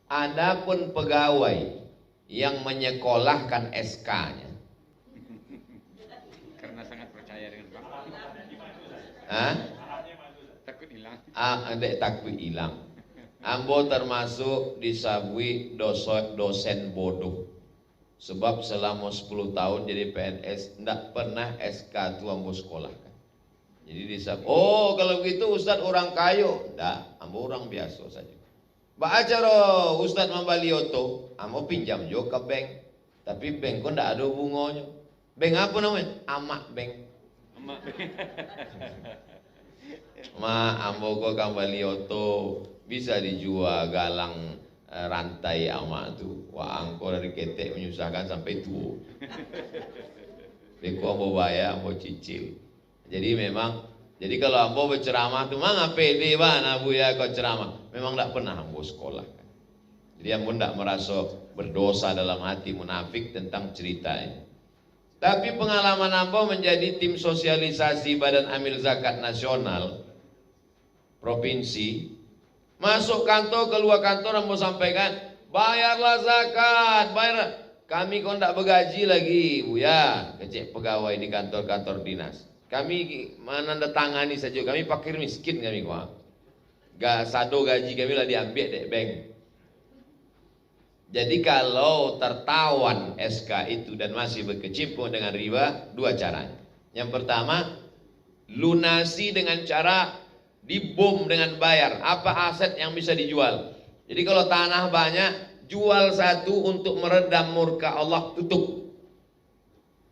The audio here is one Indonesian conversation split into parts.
Adapun pegawai yang menyekolahkan SK-nya, Karena sangat percaya dengan Bapak. Takut hilang. Adek takut hilang. Ambo termasuk disabui dosen bodoh. Sebab selama 10 tahun jadi PNS tidak pernah SK itu ambo sekolahkan. Jadi disabui, oh kalau begitu Ustadz orang kayo. Tidak, ambo orang biasa saja. Baca roh Ustadz Mambalioto, ambo pinjam juga ke bank. Tapi bank kok tidak ada bunganya. Bank apa namanya? Amak bank. Emak. Ambo kok Mambalioto bisa dijual galang rantai amak tu. Wah angko dari ketek menyusahkan sampai tua. Beko ambo bayar, ambo cicil. Jadi memang, jadi kalau ambo berceramah tu mana pede mana bu ya kau ceramah. Memang tidak pernah ambo sekolah. Jadi ambo tidak merasa berdosa dalam hati munafik tentang cerita ini. Tapi pengalaman ambo menjadi tim sosialisasi Badan Amil Zakat Nasional Provinsi. Masuk kantor, keluar kantor ambo sampaikan, bayarlah zakat, bayar. Kami kok tidak bergaji lagi, bu ya, kecek pegawai di kantor-kantor dinas. Kami menandatangani saja, kami fakir miskin kami kok. Gak sado gaji kami lah diambil dek bank. Jadi kalau tertawan SK itu dan masih berkecimpung dengan riba, dua caranya. Yang pertama, lunasi dengan cara dibom dengan bayar. Apa aset yang bisa dijual? Jadi kalau tanah banyak, jual satu untuk meredam murka Allah, tutup.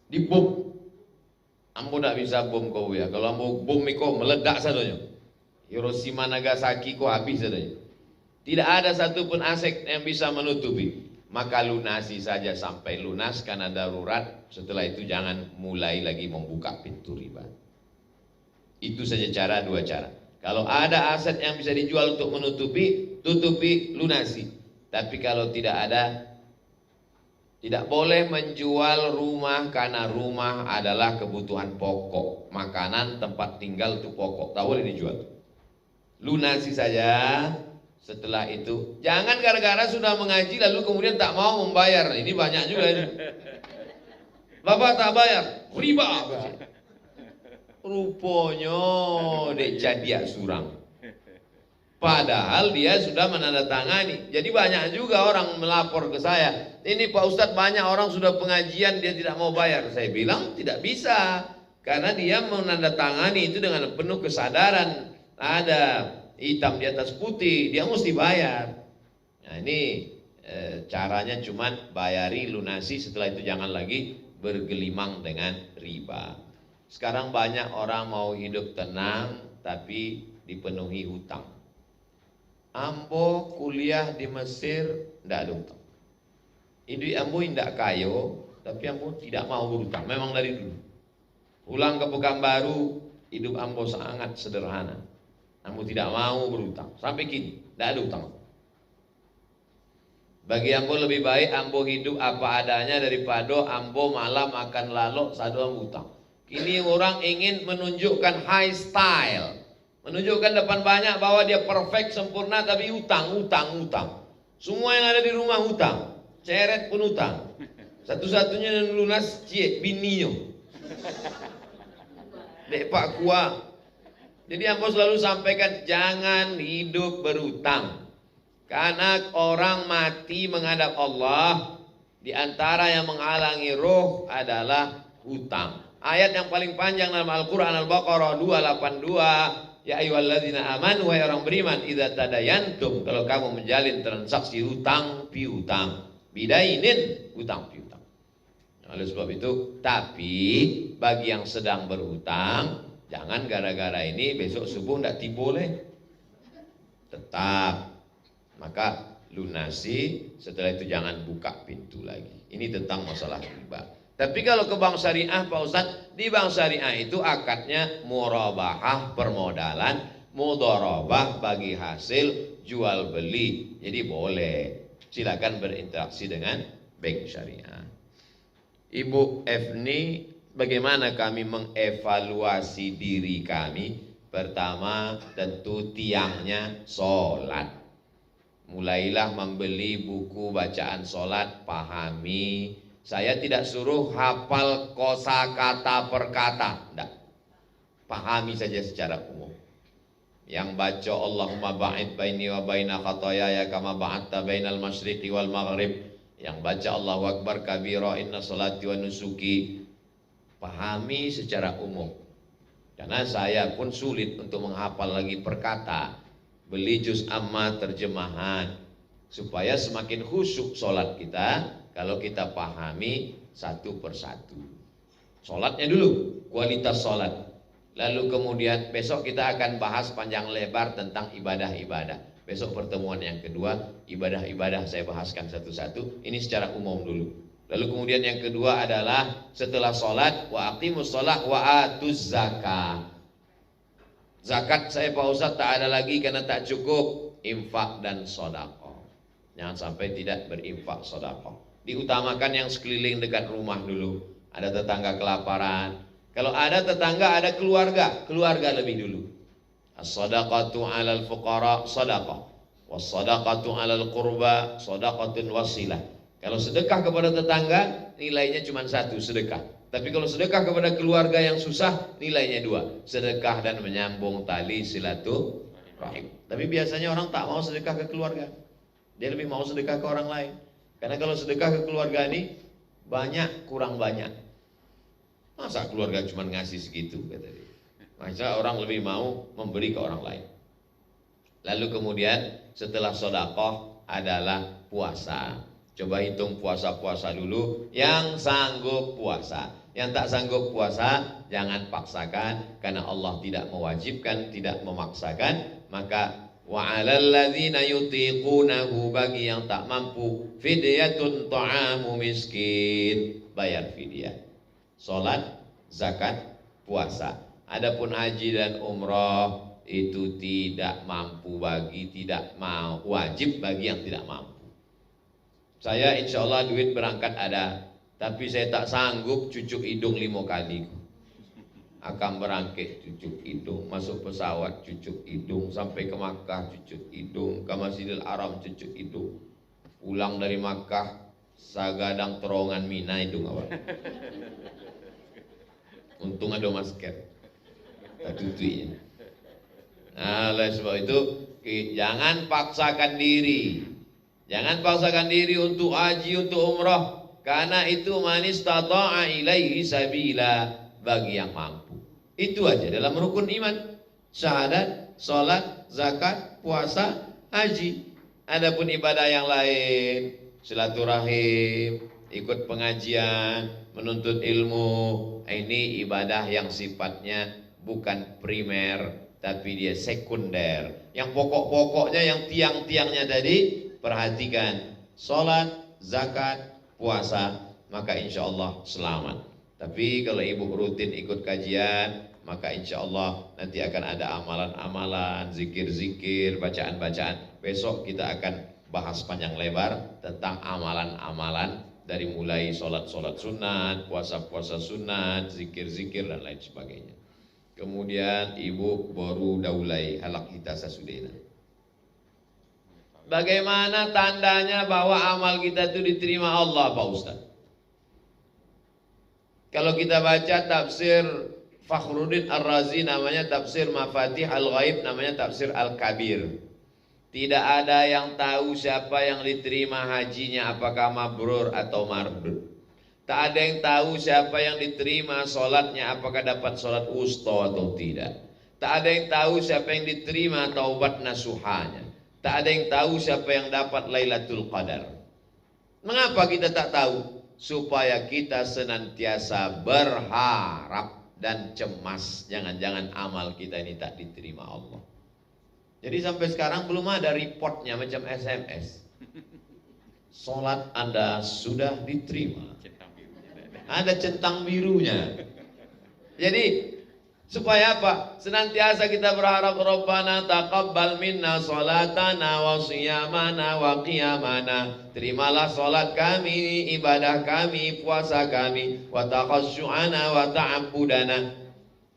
Dibom. Ambo tidak bisa bom kau ya. Kalau ambo bom kau meledak sadonya. Hiroshima Nagasaki kau habis sadonya. Tidak ada satupun aset yang bisa menutupi. Maka lunasi saja sampai lunas karena darurat. Setelah itu jangan mulai lagi membuka pintu riba. Itu saja cara, dua cara. Kalau ada aset yang bisa dijual untuk menutupi, tutupi, lunasi. Tapi kalau tidak ada, tidak boleh menjual rumah karena rumah adalah kebutuhan pokok. Makanan, tempat tinggal itu pokok, tak boleh dijual. Lunasi saja. Setelah itu, jangan gara-gara sudah mengaji lalu kemudian tak mau membayar. Ini banyak juga ini. Bapak tak bayar, riba. Rupanya dek jadiak surang. Padahal dia sudah menandatangani. Jadi banyak juga orang melapor ke saya. Ini Pak Ustadz banyak orang sudah pengajian dia tidak mau bayar. Saya bilang tidak bisa. Karena dia menandatangani itu dengan penuh kesadaran. Ada hitam di atas putih. Dia mesti bayar. Nah ini caranya cuman bayari lunasi. Setelah itu jangan lagi bergelimang dengan riba. Sekarang banyak orang mau hidup tenang tapi dipenuhi hutang. Ambo kuliah di Mesir tidak ada hutang. Hidup ambo tidak kayo tapi ambo tidak mau berhutang. Memang dari dulu. Pulang ke Pekanbaru hidup ambo sangat sederhana. Ambo tidak mau berhutang. Sampai kini tidak ada hutang. Bagi ambo lebih baik ambo hidup apa adanya daripada ambo malam makan lalok sadu ambo hutang. Kini orang ingin menunjukkan high style, menunjukkan depan banyak bahwa dia perfect, sempurna, tapi utang. Semua yang ada di rumah hutang, ceret pun hutang. Satu-satunya yang lunas cie bininya, dek Pak Kuah. Jadi ambo selalu sampaikan jangan hidup berhutang, karena orang mati menghadap Allah. Di antara yang menghalangi roh adalah hutang. Ayat yang paling panjang dalam Al-Quran Al-Baqarah 282. Ya ayyuhalladzina amanu, wahai orang beriman, idza tadayantum, kalau kamu menjalin transaksi hutang piutang, bidainin hutang piutang. Oleh sebab itu, tapi bagi yang sedang berhutang, jangan gara-gara ini besok subuh tidak boleh. Tetap. Maka lunasi, setelah itu jangan buka pintu lagi. Ini tentang masalah riba. Tapi kalau ke bank syariah Pak Ustadz, di bank syariah itu akadnya murabahah permodalan, mudharabah bagi hasil jual beli. Jadi boleh. Silakan berinteraksi dengan bank syariah. Ibu Efni, bagaimana kami mengevaluasi diri kami? Pertama, tentu tiangnya sholat. mulailah membeli buku bacaan sholat, pahami. Saya tidak suruh hafal kosakata per kata, enggak. Pahami saja secara umum. Yang baca Allahumma ba'id baini wa baina khataayaya kama ba'adta bainal masyriqi wal maghrib. Yang baca Allahu Akbar kabira inna salati wa nusuki. Pahami secara umum. Karena saya pun sulit untuk menghafal lagi per kata. Beli juz amma terjemahan supaya semakin khusyuk sholat kita kalau kita pahami satu persatu. Sholatnya dulu, kualitas sholat. Lalu kemudian besok kita akan bahas panjang lebar tentang ibadah-ibadah. Besok pertemuan yang kedua, ibadah-ibadah saya bahaskan satu-satu. Ini secara umum dulu. Lalu kemudian yang kedua adalah setelah sholat, wa aqimus sholat wa atuz zakah. Zakat saya Pak Ustaz tak ada lagi karena tak cukup. Infak dan sodaqah. Jangan sampai tidak berinfak sodaqah. Diutamakan yang sekeliling dekat rumah dulu. Ada tetangga kelaparan. Kalau ada tetangga, ada keluarga. Keluarga lebih dulu. As-sadaqatu 'alal fuqara sadaqah. Was-sadaqatu 'alal qurba sadaqatun wasilah. Kalau sedekah kepada tetangga, nilainya cuma satu, sedekah. Tapi kalau sedekah kepada keluarga yang susah, nilainya dua, sedekah dan menyambung tali silaturahim. Tapi biasanya orang tak mau sedekah ke keluarga, dia lebih mau sedekah ke orang lain. Karena kalau sedekah ke keluarga ini banyak kurang banyak. Masa keluarga cuma ngasih segitu, kata dia. Maka orang lebih mau memberi ke orang lain. Lalu kemudian setelah sedekah adalah puasa. Coba hitung puasa-puasa dulu. Yang sanggup puasa, yang tak sanggup puasa jangan paksakan, karena Allah tidak mewajibkan, tidak memaksakan. Maka wa 'alal ladzina yutiqunahu, bagi yang tak mampu, fidyatun ta'amu miskin, bayar fidyah. Salat, zakat, puasa. Adapun haji dan umrah itu tidak mampu bagi, tidak mau, wajib bagi yang tidak mampu. Saya insya Allah duit berangkat ada, tapi saya tak sanggup cucuk hidung 5 kali. Akan berangkat cucuk hidung, masuk pesawat cucuk hidung, sampai ke Makkah cucuk hidung, ke Masjidil Haram cucuk hidung, pulang dari Makkah sagadang terowongan Mina hidung apa? Untung ada masker, tak tutupinya. Nah, oleh sebab itu jangan paksakan diri. Jangan paksakan diri untuk haji, untuk umrah, karena itu manis tata'a ilaihi sabila, bagi yang mampu. Itu aja dalam rukun iman: syahadat, salat, zakat, puasa, haji. Adapun ibadah yang lain, silaturahim, ikut pengajian, menuntut ilmu, ini ibadah yang sifatnya bukan primer, tapi dia sekunder. Yang pokok-pokoknya, yang tiang-tiangnya tadi perhatikan: sholat, zakat, puasa, maka insya Allah selamat. Tapi kalau ibu rutin ikut kajian, maka insya Allah nanti akan ada amalan-amalan, zikir-zikir, bacaan-bacaan. Besok kita akan bahas panjang lebar tentang amalan-amalan, dari mulai sholat-sholat sunat, puasa-puasa sunat, zikir-zikir dan lain sebagainya. Kemudian ibu baru daulai halak kita sasudena. Bagaimana tandanya bahwa amal kita itu diterima Allah, Pak Ustaz? Kalau kita baca tafsir Fakhruddin Ar-Razi, namanya tafsir Mafatih Al-Ghaib, namanya tafsir Al-Kabir. Tidak ada yang tahu siapa yang diterima hajinya, apakah mabrur atau mardud. Tak ada yang tahu siapa yang diterima sholatnya, apakah dapat sholat wusta atau tidak. Tak ada yang tahu siapa yang diterima taubat nasuhanya. Tak ada yang tahu siapa yang dapat Lailatul Qadar. Mengapa kita tak tahu? Supaya kita senantiasa berharap dan cemas, jangan-jangan amal kita ini tak diterima Allah. Jadi sampai sekarang belum ada reportnya macam SMS. Sholat Anda sudah diterima. Ada centang birunya. Jadi supaya apa? Senantiasa kita berharap, Rabbana taqabbal minna sholatana wa siyamana wa qiyamana. Terimalah sholat kami, ibadah kami, puasa kami, wa taqasyu'ana wa ta'abudana.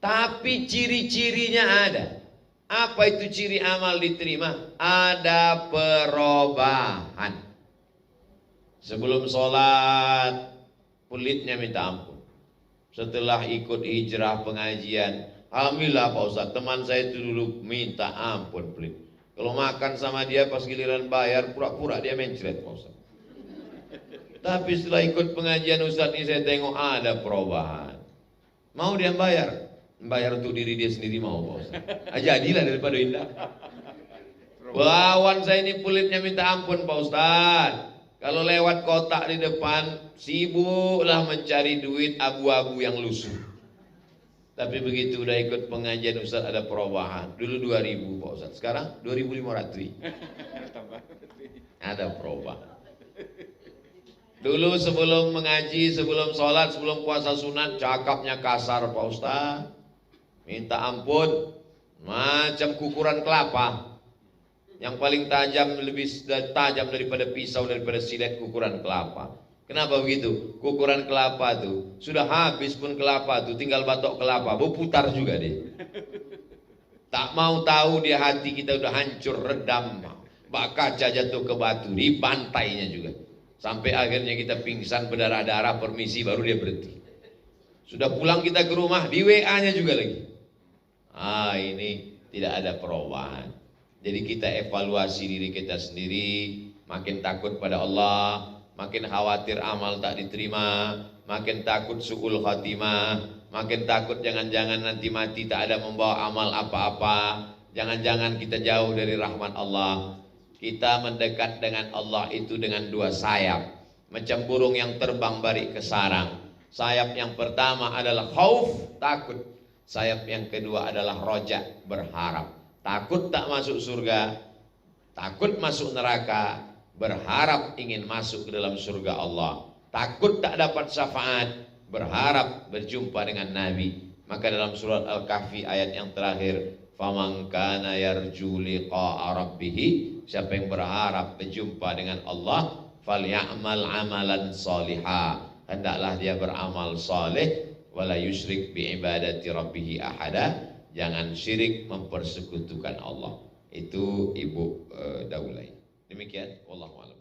Tapi ciri-cirinya ada. Apa itu ciri amal diterima? Ada perubahan. Sebelum sholat, pelitnya minta ampun. Setelah ikut hijrah pengajian, alhamdulillah Pak Ustadz, teman saya itu dulu minta ampun pelit. Kalau makan sama dia pas giliran bayar, pura-pura dia mencret Pak Ustadz. Tapi setelah ikut pengajian Ustadz ini saya tengok ada perubahan. Mau dia bayar? Bayar untuk diri dia sendiri mau Pak Ustadz. Jadilah daripada indah. Lawan saya ini pelitnya minta ampun Pak Ustadz. Kalau lewat kotak di depan, sibuklah mencari duit abu-abu yang lusuh. Tapi begitu udah ikut pengajian Ustadz ada perubahan. Dulu 2000 Pak Ustadz, sekarang 2500. Ada perubahan. Dulu sebelum mengaji, sebelum sholat, sebelum puasa sunat, cakapnya kasar Pak Ustadz. Minta ampun, macam kukuran kelapa. Yang paling tajam, lebih tajam daripada pisau, daripada silet kukuran kelapa. Kenapa begitu? Kukuran kelapa tuh sudah habis pun kelapa tuh, tinggal batok kelapa, berputar juga dia. Tak mau tahu dia hati kita udah hancur, redam. Bak kaca jatuh ke batu, dibantainya juga. Sampai akhirnya kita pingsan, berdarah-darah, permisi, baru dia berhenti. Sudah pulang kita ke rumah, di WA-nya juga lagi. Ini tidak ada perubahan. Jadi kita evaluasi diri kita sendiri, makin takut pada Allah, makin khawatir amal tak diterima, makin takut su'ul khatimah, makin takut jangan-jangan nanti mati tak ada membawa amal apa-apa, jangan-jangan kita jauh dari rahmat Allah. Kita mendekat dengan Allah itu dengan dua sayap, macam burung yang terbang balik ke sarang. Sayap yang pertama adalah khauf, takut. Sayap yang kedua adalah roja, berharap. Takut tak masuk surga, takut masuk neraka, berharap ingin masuk ke dalam surga Allah. Takut tak dapat syafaat, berharap berjumpa dengan Nabi. Maka dalam surat Al-Kahfi ayat yang terakhir, faman kana yarju liqa'a rabbih, siapa yang berharap berjumpa dengan Allah, falyamal amalan salihah, hendaklah dia beramal saleh, wala yusyrik bi ibadati rabbih ahada, jangan syirik mempersekutukan Allah. Itu Ibu Daulay. Demikian, wallahu a'lam.